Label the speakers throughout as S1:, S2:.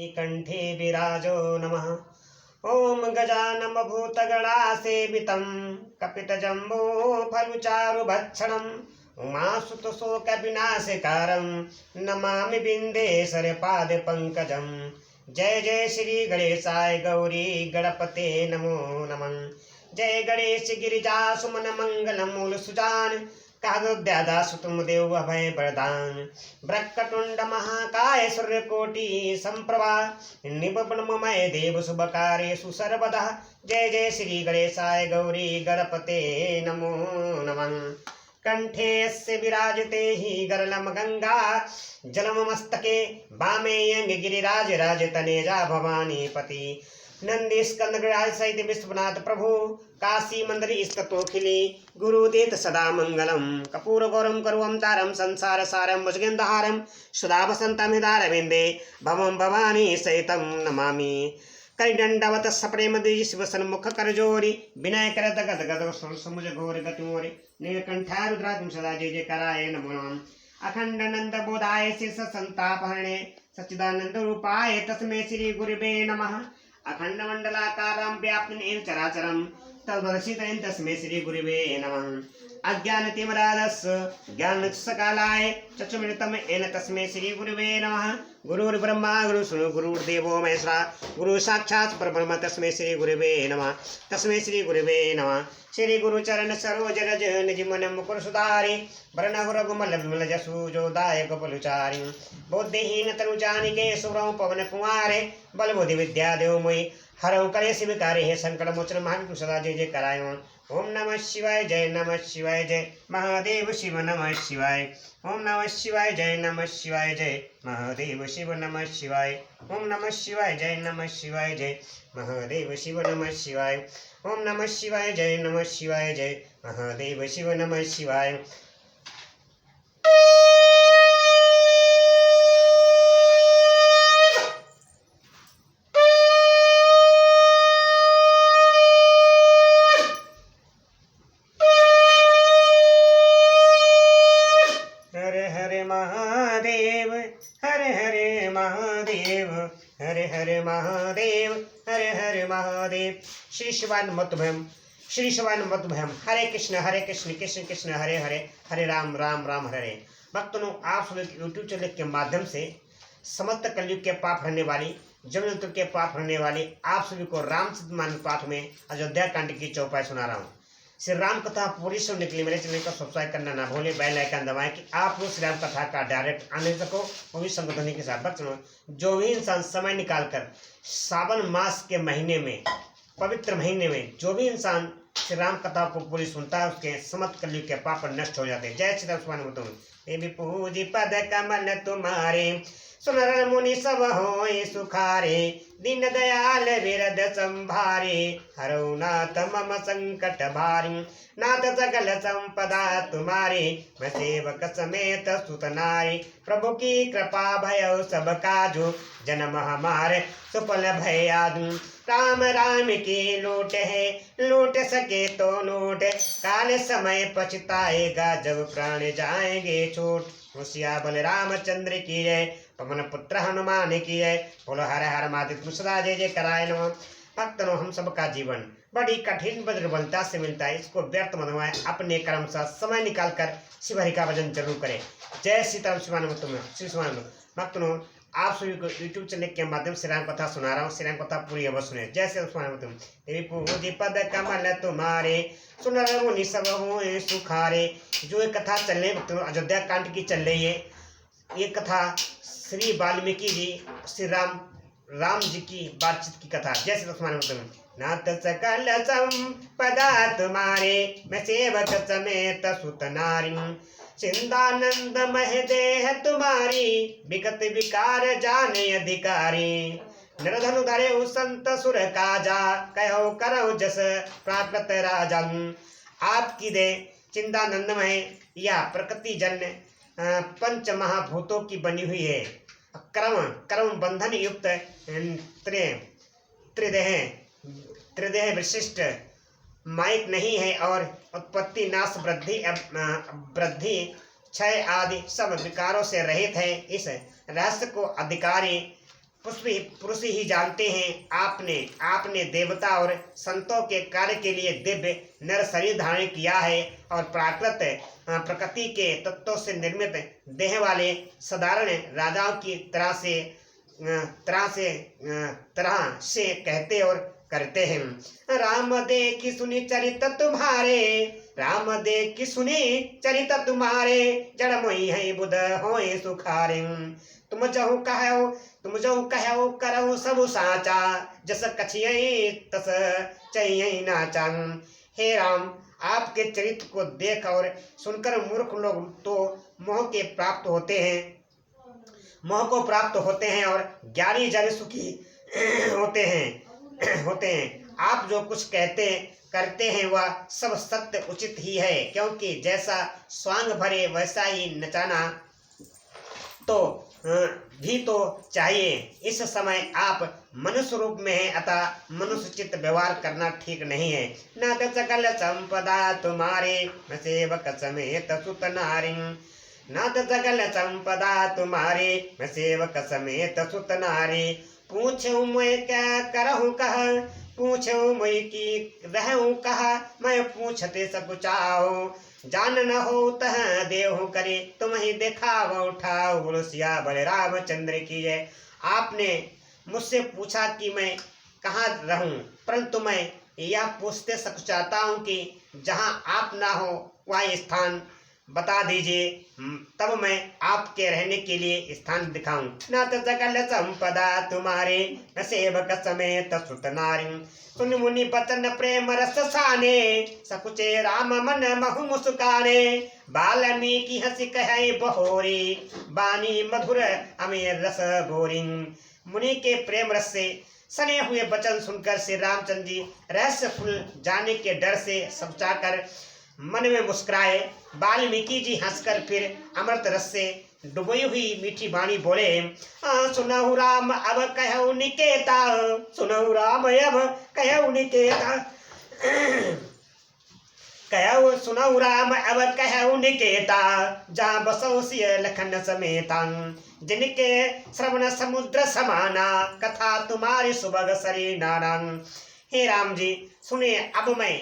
S1: कंठे विराजो नमः। ओम गजानम भूतगणासेवितं कपितजम्बो फलचारुभक्षणम् उमासुतशोकविनाशकारं नमामि बिन्देश्वरपादपङ्कजं। जय जय श्री गणेशाय गौरी गणपते नमो नमः। जय गणेश गिरिजा सुमन मंगल मूल सुजान कागद्यादा सुतुम देव अभय वरदान। ब्रह्मटुंड महाकाय सूर्यकोटि संप्रभा निबमय देव शुभ कार्येषु सर्वदा। जय जय श्री गणेशाय गौरी गणपते नमो नमः। कंठे यस्य विराजते हि गरलम गंगा जलम मस्तके वामे यंग गिरिराज राजतनेजा भवानी पति। नंदी स्कंद गणराज सहित विश्वनाथ प्रभु काशी मंदिर स्थितोखिली गुरुदेत सदा मंगलम। कपूर गौरम करुवम तारम संसार सारम भुजगेन्द्रहारम सदा वसंतम हृदयारविंदे भवम भवानी सहितम नमामि। करिदंडवत सप्रेम द्विज शिव सन्मुख करजोरी विनय करत गद गद समुझ घोर गतिमोरी। नीलकंठा रुद्रात्म सदा जय जयकाराय नमो नमः। अखंड नंद बोधाय शीर्ष संतापहरणे सच्चिदानंद रूपाय तस्मै श्री गुरुवे नमः। अखंड मंडलाकारं व्याप्तं येन चराचरं तद्दर्शितं तस्मै श्री गुरुवे नमः। अज्ञानतिमिरान्धस्य ज्ञानचक्षुसकालाय चक्षुर्मिलितं येन तस्मै श्री गुरुवे नमः। गुरुर्ब्रह्मा गुरुर्देवो महेश्वरः गुरु साक्षात् परब्रह्म तस्मै श्री गुरुवे नमः। तस्मै श्री गुरुवे नमः। श्री गुरुचरण सरोज रज निज मन मुकुर सुधारि वरण रघुमल विमल जसु जोदायक बलुचारि। बुद्धिहीन तनु जानिके सुरौ पवन कुमारे बल बुद्धि विद्या देव मोहि हरौ कलेश विकारे हे संकट मोचन महाविष्णु सदा जय जय कराय। ओम नमः शिवाय जय नमः शिवाय जय महादेव शिव नमः शिवाय। ओम नमः शिवाय जय नमः शिवाय जय महादेव शिव नमः शिवाय। ओम नमः शिवाय जय नमः शिवाय जय महादेव शिव नमः शिवाय। ओम नमः शिवाय जय नमः शिवाय जय महादेव शिव नमः शिवाय। हरे हरे महादेव हरे हरे महादेव हरे हरे महादेव हरे हरे महादेव। श्री शिवान मतभयम श्री शिवान मतभयम। हरे कृष्ण कृष्ण कृष्ण हरे हरे हरे राम राम राम हरे हरे। भक्तों, आप सभी यूट्यूब चैनल के माध्यम से समस्त कलयुग के पाप हरने वाली जन्म के पाप हरने वाली आप सभी को रामचरितमानस पाठ में अयोध्या कांड की चौपाई सुना रहा हूँ। श्री राम कथा पूरी सुनने के लिए मेरे चैनल को सब्सक्राइब करना ना भूलें, बेल आइकन दबाएं कि आप लोग श्री राम कथा का डायरेक्ट आने सको वो भी संगठन के साथ। भक्तों, जो भी इंसान समय निकालकर सावन मास के महीने में पवित्र महीने में जो भी इंसान श्री राम कथा को पूरी सुनता है उसके समस्त कलयुग के पाप नष्ट हो जाते हैं। जय श्री राम। देवी पूजी पद कमल तुम्हारे सुनर मुनि सब होए सुखारे दीन दयाल विरद संभारे हरौ नाथ मम संकट भारी नाथ सकल संपदा तुम्हारे मैं सेवक समेत सुत नारी प्रभु की कृपा भयो सब काजू जन्म हमारे सुफल भयादु राम राम की लूट है लूट सके तो लूट काल समय पछताएगा जब प्राण जाएंगे छूट। होशिया बल रामचंद्र की जय पवन पुत्र हनुमान की जय बोलो हर हर महादेव सदा जय जय कराय नमः। भक्तों, हम सबका जीवन बड़ी कठिन बलता से मिलता है, इसको व्यर्थ मत हुआ अपने कर्म से समय निकालकर शिव हरि का भजन जरूर करें। जय सीताराम शिवानंद श्री शिवानंद। भक्तों, आप सभी को यूट्यूब चैनल के माध्यम से राम कथा सुना रहा हूँ। श्री राम कथा पूरी अवश्य सुने। जय श्री राम। देवी पूजी पद कमल तुम्हारे सुनर मुनि सब होए सुखारे। जो ये कथा चल रही है अयोध्या कांड की चल रही है, ये कथा श्री वाल्मीकि जी श्री राम जी की बातचीत की कथा। जय श्री राम। नाथ सकल संपदा तुम्हारे मैं सेवक समेत सुत नारी चिंतानंद मह देह तुम्हारी विगत विकार जाने अधिकारी नरधनु धरे संत सुर काजा कहो करो जस प्राकृत राजन। आपकी दे चिंतानंदमय या प्रकृति जन्य पंच महाभूतों की बनी हुई है। कर्म बंधन युक्त त्रिदेह विशिष्ट माइक नहीं है और उत्पत्ति नाश वृद्धि क्षय आदि सब विकारों से रहित है। इस रहस्य को अधिकारी पुरुष ही जानते हैं। आपने देवता और संतों के कार्य के लिए दिव्य नर शरीर धारण किया है और प्रकृति के तत्वों से निर्मित देह वाले साधारण राजाओं की तरह से कहते और करते हैं। राम देखी सुनी चरित तुम्हारे, राम देखी सुनी चरित तुम्हारे, जड़ मोहि है बुध होए सुखारे। तुम जो कहो करो सब साचा, जस कछिए तस चाहिए नाचा। हे राम, आपके चरित्र को देख और सुनकर मूर्ख लोग तो मोह को प्राप्त होते हैं और ज्ञानी जन सुखी होते हैं। आप जो कुछ करते हैं वह सब सत्य उचित ही है, क्योंकि जैसा स्वांग भरे वैसा ही नचाना भी तो चाहिए। इस समय आप मनुष्य रूप में हैं, अतः मनुष्यचित व्यवहार करना ठीक नहीं है। न तो सकल संपदा तुम्हारे, सेवक समेत सुत नारी। न तो सकल संपदा तुम्हारे, सेवक समेत सुत नारी। पूछूं मैं क्या करहूं कहा, पूछूं मैं की रहूं कहा। मैं पूछते सब चाहो, जान न हो तह देहु करे। तुम ही दिखाओ उठाओ, बोलो सियावर रामचंद्र की जय। आपने मुझसे पूछा कि मैं कहाँ रहूं, परंतु मैं यह पूछते सक चाहता हूँ कि जहाँ आप ना हो वह स्थान बता दीजिए, तब मैं आपके रहने के लिए स्थान दिखाऊं। न तो सकल संपदा तुम्हारे, सेवक समेत सुत नारी। सुन मुनि बचन प्रेम रस साने, सकुचे राम मन महु मुस्काने। बाल्मीकि हंसी कहे बहोरी, बानी मधुर अमीर रस बोरी। मुनि के प्रेम रस से सने हुए वचन सुनकर श्री रामचंद्र जी रहस्य खुल जाने के डर से समझाकर मन में मुस्कुराए। वाल्मीकि जी हंसकर फिर अमृत रस से डुबोई हुई मीठी वाणी बोले, सुनहु राम अब कहु निकेता, सुनहु राम अब कहु निकेता। सुनहु राम अब कहु निकेता, जहाँ बसो सिय लखन समेता। जिनके श्रवण समुद्र समाना, कथा तुम्हारी सुबह सरी नाना। हे राम जी सुने, अब मैं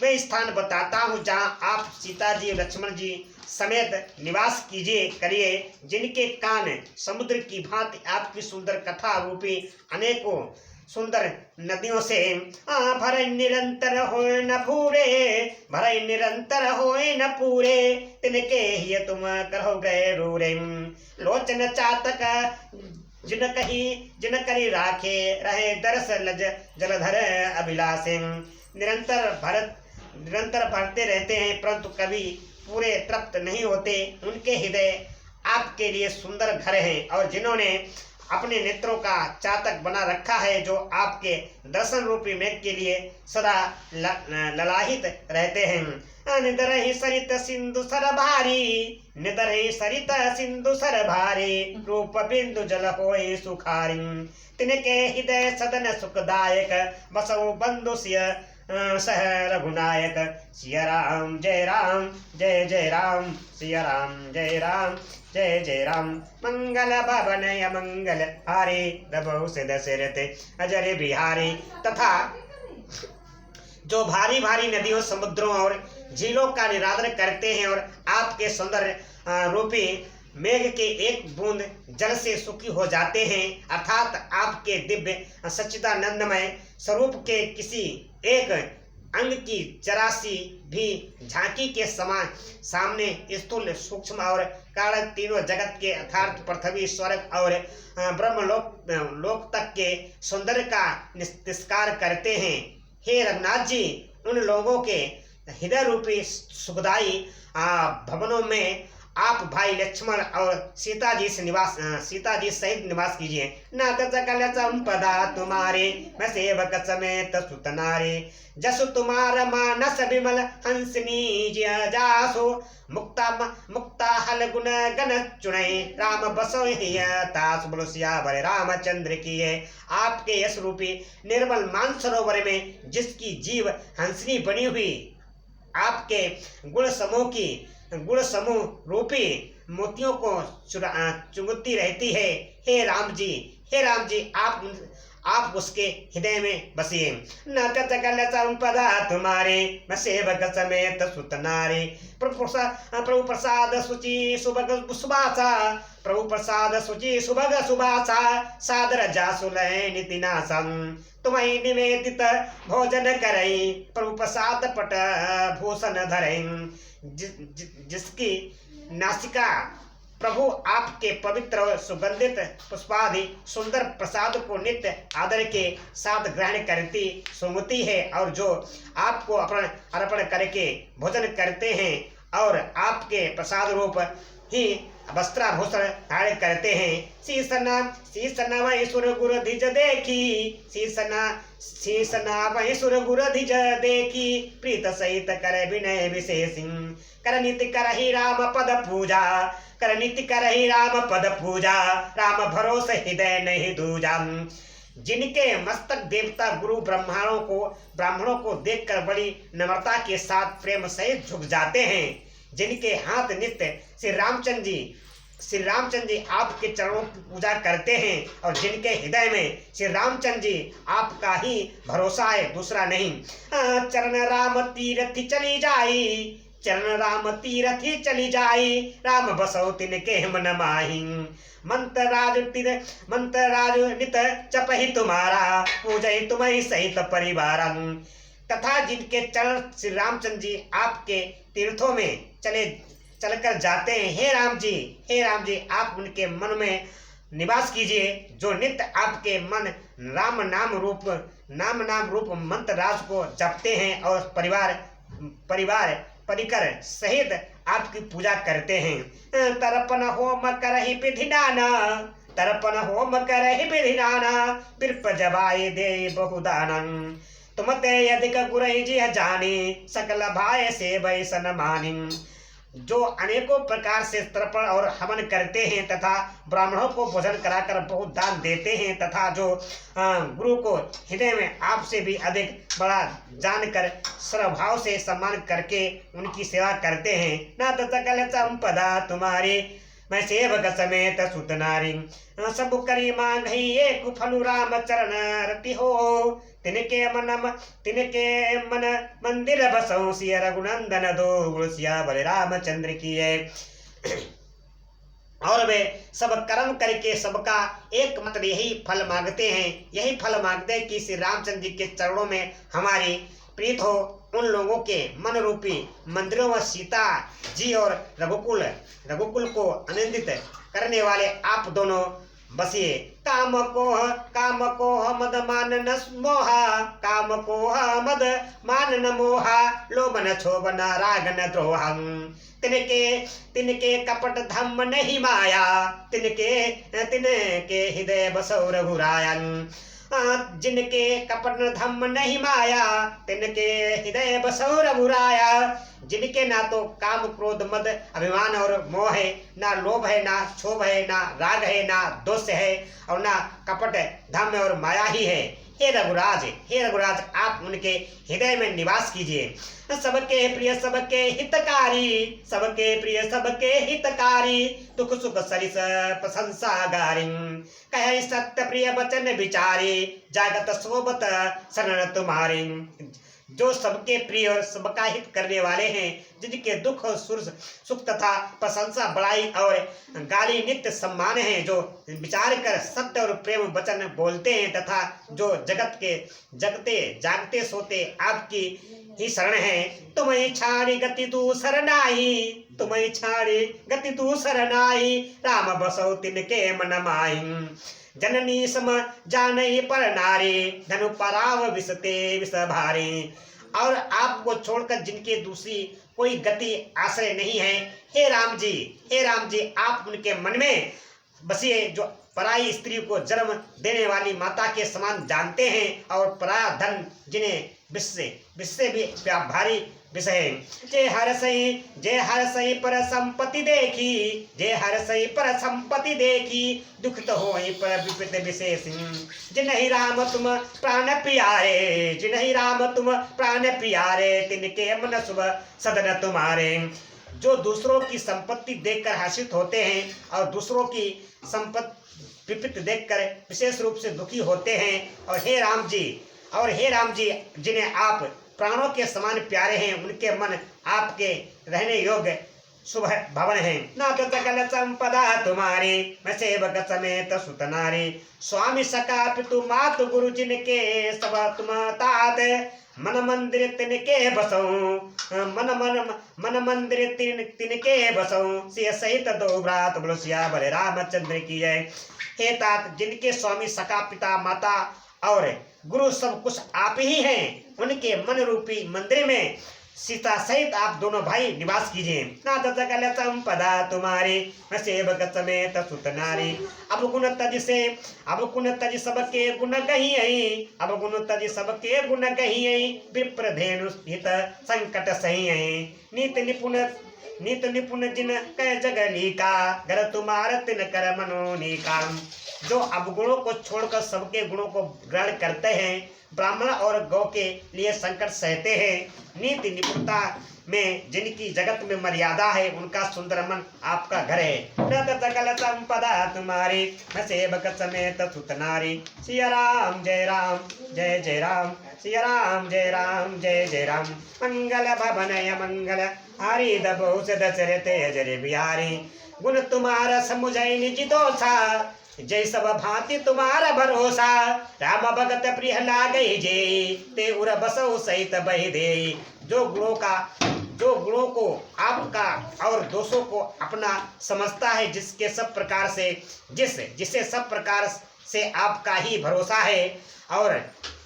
S1: वे स्थान बताता हूँ जहाँ आप सीता जी लक्ष्मण जी समेत निवास करिए, जिनके कान समुद्र की भांति आपकी सुंदर कथा रूपी अनेकों सुंदर नदियों से भर निरंतर होए न पूरे, भर निरंतर होए न पूरे। तिनके ही तुम करो गए रूरे, लोचन चातक जिन करी राखे, रहे दरस लज जलधर अभिलाषे। निरंतर भरते रहते हैं, परंतु कभी पूरे तृप्त नहीं होते। उनके हृदय आपके लिए सुंदर घर हैं, और जिन्होंने अपने नेत्रों का चातक बना रखा है, जो आपके दर्शन रूपी मेघ के लिए सदा ललाहित रहते हैं। निदर ही सरित सिंधु सर भारी, निदर ही सरित सिंधु सर भारी। रूप बिंदु जल होए सुखारी, तिनके हृदय सदन सुखदायक। बसो बंधु सिय सह रघुनायक। सिया राम जय राम जय जय राम, सिया राम जय राम जय जय राम। मंगल भवन मंगल हारे, प्रभु से दशरथ अजर बिहारी। तथा जो भारी भारी नदियों, समुद्रों और झीलों का निरादर करते हैं और आपके सौंदर्य रूपी मेघ के एक बूंद जल से सुखी हो जाते हैं, अर्थात आपके दिव्य सच्चिदानंदमय स्वरूप के किसी एक अंग की जरासी भी झांकी के समान सामने स्थूल सूक्ष्म और कारण तीनों जगत के अर्थात पृथ्वी स्वर्ग और ब्रह्मलोक तक के सौंदर्य का तिरस्कार करते हैं। हे रघुनाथ जी, उन लोगों के हृदय रूपी सुखदायी भवनों में आप भाई लक्ष्मण और सीता जी सहित निवास कीजिए। न तो सकल संपदा तुम्हारे, मैं सेवक समेत सुत नारी। जसु तुम्हारा मानस विमल हंसनी जासो, मुक्ता हल गुण गण चुनई। राम बसो तास, बोलो सियावर रामचंद्र की है। आपके यश रूपी निर्मल मान सरोवर में जिसकी जीव हंसनी बनी हुई आपके गुण समूह रूपी मोतियों को चुगती रहती है। हे राम जी, हे राम जी आप उसके हृदय में बसिए। न सकल संपदा तुम्हारे, मैं सेवक समेत सुत नारे। प्रभु प्रसाद सुचि सुभग सुबासा, प्रभु प्रसाद सुचि सुभग सुबासा। सादर जासुलय निति नासम, तुम्हें निवेदित भोजन करई। प्रभु प्रसाद पट भूषण धरई। जिसकी नासिका प्रभु आपके पवित्र और सुगंधित पुष्पादि सुंदर प्रसाद को नित्य आदर के साथ ग्रहण करती सुमति है, और जो आपको अर्पण करके भोजन करते हैं और आपके प्रसाद रूप ही वस्त्राभूषण धारण करते हैं। शीसना वही सुर गुरु धिज देखी, शीसना वही सुर गुरु धिज देखी। प्रीत सहित कर विनय विशेष, कर नित्य करहि राम पद पूजा, कर नित्य करहि राम पद पूजा। राम भरोसे हृदय नहीं दूजा। जिनके मस्तक देवता गुरु ब्राह्मणों को देखकर बड़ी नम्रता के साथ प्रेम सहित झुक जाते हैं, जिनके हाथ नित्य श्री रामचंद्र जी आपके चरणों की पूजा करते हैं, और जिनके हृदय में श्री रामचंद्र जी आपका ही भरोसा है, दूसरा नहीं। चरण राम तीरथ चली जाई, चरण राम तीरथ चली जाई। राम बसौ तिनके मन माही, मंत्र राज नित चपहि तुम्हारा, पूजहि तुम्हें सहित परिवार। तथा जिनके चरण श्री रामचंद्र जी आपके तीर्थों में चलकर जाते हैं, हे राम जी आप उनके मन में निवास कीजिए, जो नित्य आपके मन राम नाम रूप मंत्र राज को जपते हैं और परिकर सहित आपकी पूजा करते हैं। तर्पण होम करहि विधिनाना, तर्पण होम करहि विधिनाना। बिरप जबाए दे बहुदानम, तुमते यदिक गुरई जिह जानी। सकल भाय से वै सन मानी। जो अनेकों प्रकार से तर्पण और हवन करते हैं तथा ब्राह्मणों को भोजन कराकर बहुत दान देते हैं, तथा जो गुरु को हृदय में आपसे भी अधिक बड़ा जानकर सर्वभाव से सम्मान करके उनकी सेवा करते हैं। न तो सकल संपदा तुम्हारी, मैं सेवक समेत सुत नारी। सब करी मांग एक फलु राम चरण रति हो। तिनके मन मंदिर बसौ, सिय रघुनंदन दो गुण सियावर रामचंद्र की है। और वे सब कर्म करके सबका एक मात्र यही फल मांगते हैं, यही फल मांगते हैं कि श्री रामचंद्र जी के चरणों में हमारी प्रीत हो। उन लोगों के मन रूपी मंदिरों में सीता जी और रघुकुल को आनंदित करने वाले आप दोनों बसिए। काम को मद मान न मोहा, काम को मद मान न मोहा। लोभ न क्षोभ न राग न द्रोहं, तिनके कपट धम्म नहीं माया। तिनके हृदय बसौ रघुरायन, जिनके कपट धम्म नहीं माया। तिनके हृदय बसौ रघुराया। जिनके ना तो काम क्रोध मद अभिमान और मोह है, ना लोभ है, ना क्षोभ है, ना राग है, ना दोष है, और ना कपट धम्म और माया ही है। हे रघुराज आप उनके हृदय में निवास कीजिए। सबके प्रिय सबके हितकारी, सबके प्रिय सबके हितकारी। दुख सुख सरिस प्रशंसा गारी, कह सत्य प्रिय वचन विचारी। जागत सोबत शरण तुम्हारी। जो सबके प्रिय और सबका हित करने वाले हैं, जिनके दुख और सुख तथा प्रशंसा बड़ाई और गाली नित्य सम्मान है, जो विचार कर सत्य और प्रेम वचन बोलते हैं, तथा जो जगत के जगते जागते सोते आपकी ही शरण है। तुम्हें छाड़ी गति दूसर नाही, तुम्हें छाड़ी गति दूसर नाही। राम बसौ तिनके मन माही, जननी सम जानई पर नारी। धनु पराव विषते विष भारी। और आपको छोड़कर जिनके दूसरी कोई गति आश्रय नहीं है, हे राम जी आप उनके मन में बसिए, जो पराई स्त्री को जन्म देने वाली माता के समान जानते हैं, और पराया धन जिन्हें विश्व भी भारी विषय है। जय हर सही पर संपत्ति देखी, जय हर सही पर संपत्ति देखी। दुखित होई पर विपद विशेष, जिन्हि राम तुम प्राण प्यारे, जिन्हि राम तुम प्राण प्यारे। तिनके मन शुभ सदन तुम्हारे। जो दूसरों की संपत्ति देखकर हर्षित होते हैं और दूसरों की विपरीत देखकर विशेष रूप से दुखी होते हैं। और हे राम जी जिन्हें आप प्राणों के समान प्यारे हैं, उनके मन आपके रहने योग्य शुभ भवन है। नाथ सकल संपदा तुम्हारी, मैं सेवक समेत सुत नारी। स्वामी सका पितु मातु गुरु जिनके सब तुम तात। मन मंदिर तिनके बसऊं, मन मंदिर तिनके बसऊं। सिय सहित दो भ्रात बोलो सिया बल रामचंद्र की जय। हे तात, जिनके स्वामी सका पिता माता और गुरु सब कुछ आप ही हैं, उनके मन रूपी मंदिर में सीता सहित आप दोनों भाई निवास कीजिए। नाथ सकल संपदा तुम्हारी, मैं सेवक समेत सुत नारी। अब गुण तज सबके गुण कही, अब गुण तज सबके गुण कही। विप्रधेनु हित संकट सही। नीत निपुण जिन कह जगली का, घर तुम्हारा तिन कर मनोनिका। जो अवगुणों को छोड़कर सबके गुणों को ग्रहण करते हैं, ब्राह्मण और गौ के लिए संकट सहते हैं, नीति निपुणता में जिनकी जगत में मर्यादा है, उनका सुंदर मन आपका घर है। नाथ सकल संपदा तुम्हारी, मैं सेवक समेत सुत नारी। सिया राम जय राम जय जय राम, सिया राम जय राम जय जय राम। मंगल भवनय मंगल हारी दबोस दशरथ अजर बिहारी। गुण तुम्हारा समुझै निज दोषा, जय सब भांति तुम्हारा भरोसा। राम भगत प्रिय लागई जे, ते उर बसौ सहित बहि दे। जो गुणों को आपका और दोषों को अपना समझता है, जिसे सब प्रकार से आपका ही भरोसा है, और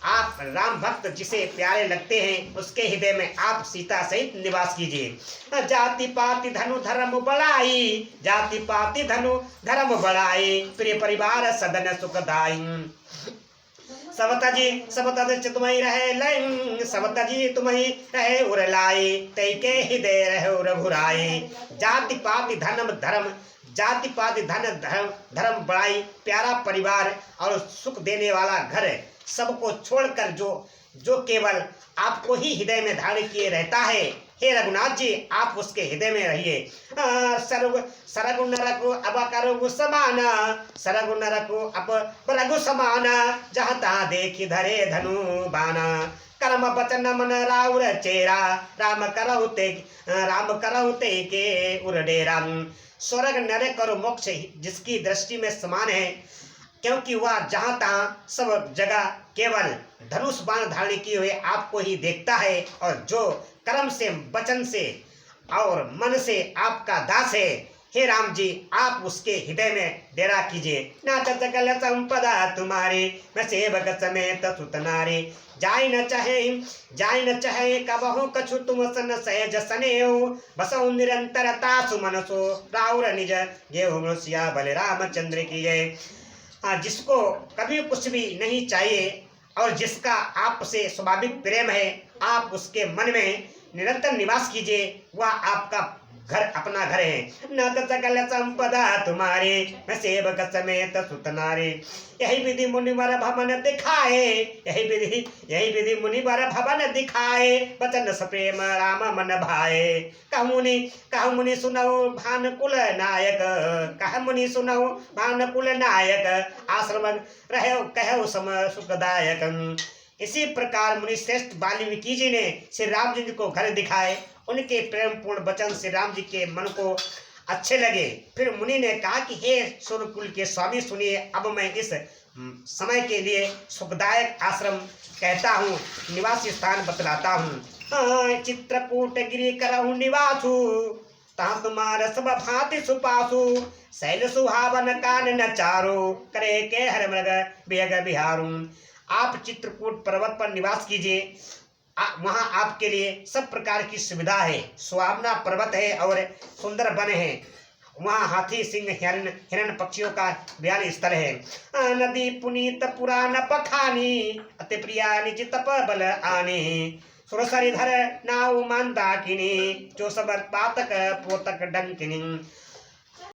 S1: आप राम भक्त जिसे प्यारे लगते हैं, उसके हृदय में आप सीता सहित निवास कीजिए। जाति पाति धनु धर्म बढ़ाई, जाति पाति धनु धर्म बढ़ाई। प्रिय परिवार सदन सुखदाई। सबता जी तुम्हें रहे लय, सबता जी तुम्हें रहे उरलाई। तै के हृदय रहे रघुराई। जाति पाति धन धर्म बढ़ाई। प्यारा परिवार और सुख देने वाला घर सबको छोड़कर जो केवल आपको ही हृदय में धारण किए रहता है, हे रघुनाथ जी आप उसके हृदय में रहिए। सरगु नरकु अब करगु समाना, सरगु नरकु अब रघु समाना। जहाँ तहाँ देखी धरे धनु बाना। कर्म बचन मन राउर चेरा, राम करहु ते के उर डेरा। स्वर्ग नरक और मोक्ष जिसकी दृष्टि में समान है, क्योंकि वह जहाँ तहाँ सब जगह केवल धनुष बाण धारण किए हुए आपको ही देखता है, और जो कर्म से वचन से और मन से आपका दास है, हे राम जी आप उसके हृदय में डेरा कीजिए। नाथ सकल संपदा तुम्हारी, मैं सेवक समेत सुत नारी। जाय न चाहे कबहु कछु तुम सन सहज सनेऊ। बसौ निरंतरता सुमनसो राउर निज गेहूं सिया बल रामचंद्र की जय। जिसको कभी कुछ भी नहीं चाहिए और जिसका आपसे स्वाभाविक प्रेम है, आप उसके मन में निरंतर निवास कीजिए, वह आपका घर अपना घर है। नाथ सकल संपदा तुम्हारी, मैं सेवक समेत सुत नारी। यही विधि मुनिवर भवन दिखाए, यही विधि मुनिवर भवन दिखाए। वचन सप्रेम राम मन भाए। कहु मुनि सुनऊ भानुकुल नायक, कहु मुनि सुनऊ भानुकुल नायक। आश्रम रहो कहु सम सुखदायक। इसी प्रकार मुनि श्रेष्ठ वाल्मीकि जी ने श्री राम जी को घर दिखाए। उनके प्रेम पूर्ण वचन श्री राम जी के मन को अच्छे लगे। फिर मुनि ने कहा कि हे सूर्यकुल के स्वामी सुनिए, अब मैं इस समय के लिए सुखदायक आश्रम कहता हूँ, निवासी स्थान बतलाता हूँ। चित्रकूट गिरि करहु निवासु, तहाँ तुम्हारा सब भांति सुपासु। शैल सुहावन कान न चारो, करे के हर मृग बेग बिहारू। आप चित्रकूट पर्वत पर निवास कीजिए, वहाँ आपके लिए सब प्रकार की सुविधा है। सुहावना पर्वत है और सुंदर वन है। वहाँ हाथी सिंह हिरण पक्षियों का विहार स्थल है। नदी पुनीत पुराण बखानी, अति प्रिया निज तप बल आने। सुरसरिधर नाउ मानदाकिनी, जो सब पातक पोतक डंकिनी।